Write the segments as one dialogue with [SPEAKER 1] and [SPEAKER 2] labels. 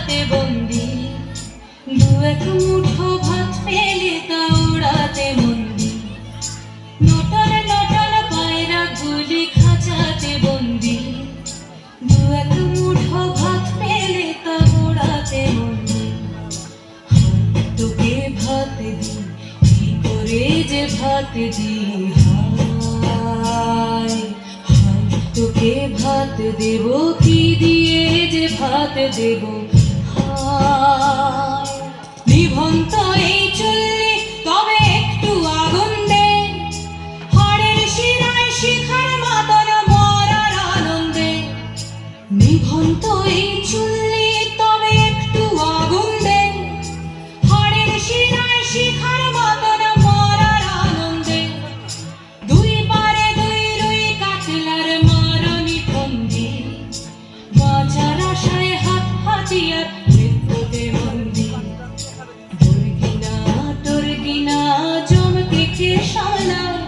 [SPEAKER 1] খাঁচাতে বন্দি, দু এক মুঠো ভাত পেলে তা উড়াতে মন্দি। নটন নটন পায়রা গুলি খাঁচাতে বন্দি, দু এক মুঠো ভাত পেলে তা উড়াতে মন্দি। তোকে ভাত দি, কি করে যে ভাত দি, হায় হায় তোকে ভাত দেব, কি দিয়ে যে ভাত দেব, হায়। নিভন্ত এই চুল্লি তবে একটু আগুন দে, হাড়ের শিরায় শিখার মাতন মরার আনন্দে। নিভন্ত এই চুল্লি তবে একটু আগুন দে, হাড়ের শিরায় শিখার মাতন মরার আনন্দে। দুই পারে দুই রুই কাতলার মারনি ফন্দি, বাঁচার আশায় হাত হাতিয়ার মৃত্যুতে বন্দি। টর্গিনা চমকে খেয়ে সামলায়,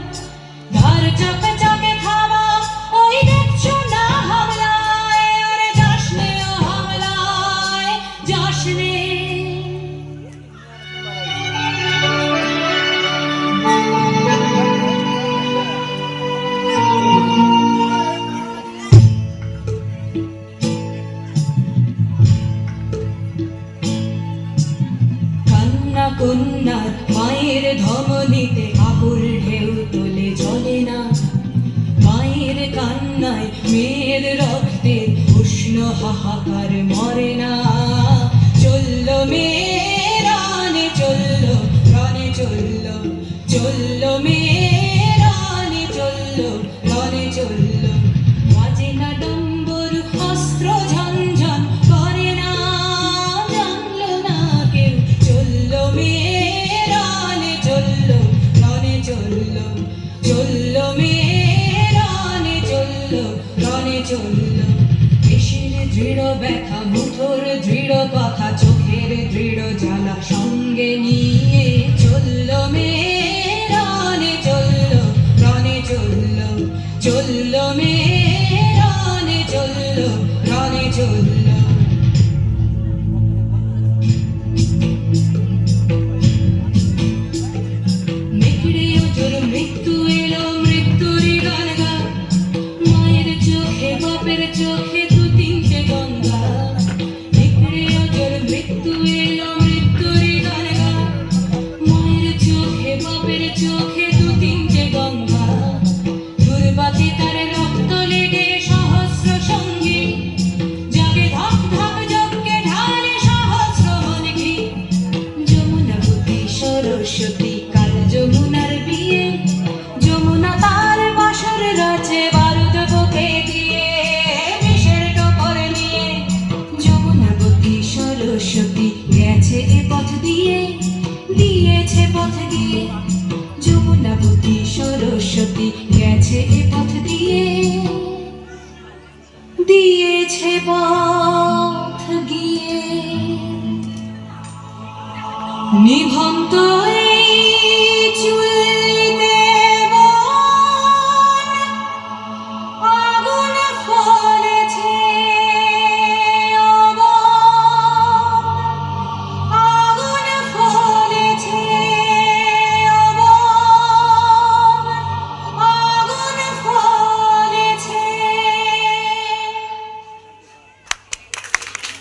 [SPEAKER 1] ধার চকে চকে খাওয়া ওই দেখছো না হামলায়। আরে যাসনে ও হামলায়, যাসনে। কান্না কন্যার মায়ের ধমনীতে আকুল ঢেউ তোলে চলে না, মায়ের কান্নায় মেয়ের রক্তে উষ্ণ হাহাকার মরে না। চলল মেয়ে রানে চলল, রানে চলল, চলল মেয়ে রানে চলল, রানে চলল। বাজে না ডম্বর অস্ত্র ঝনঝন করে না, জানলো না কেউ। চলল মেয়ে রানে চলল, রানে চলল, চলল মেয়ে রানে চলল, রানে চলল। দেশের দৃঢ় ব্যথা, মুঠোর দৃঢ় কথা, চোখের দৃঢ় জ্বালা সঙ্গে নিয়ে চলল মেয়ে রানে চলল, রানে চলল, চলল মেয়ে রানে চলল, রানে চলল। নেকড়ে ওজোর মৃত্যু এলো, মৃত্যুরই গান গা, মায়ের চোখে বাপের চোখে দু তিনটে গঙ্গা। নেকড়ে ওজোর মৃত্যু এলো, মৃত্যুরই গান গা, মায়ের চোখে বাপের চোখে দু তিনটে গঙ্গা। দুর্বাতি তার রক্ত লেগে সহস্র সঙ্গী, জাগে ধাক ধাক যজ্ঞে ঢালে সহস্র মনঘি। যমুনাবতী সরস্বতী কাল যমুনার বিয়ে, যমুনা তার বাসর রাছে বারুদ বুকে দিয়ে, বিষের টোপর নিয়ে। যমুনাবতী সরস্বতী গেছে এ পথ দিয়ে, দিয়েছে পথ দিয়ে। যমুনাবতী সরস্বতী গেছে এ পথ দিয়ে, দিয়েছে পথ গিয়ে। নিভন্ত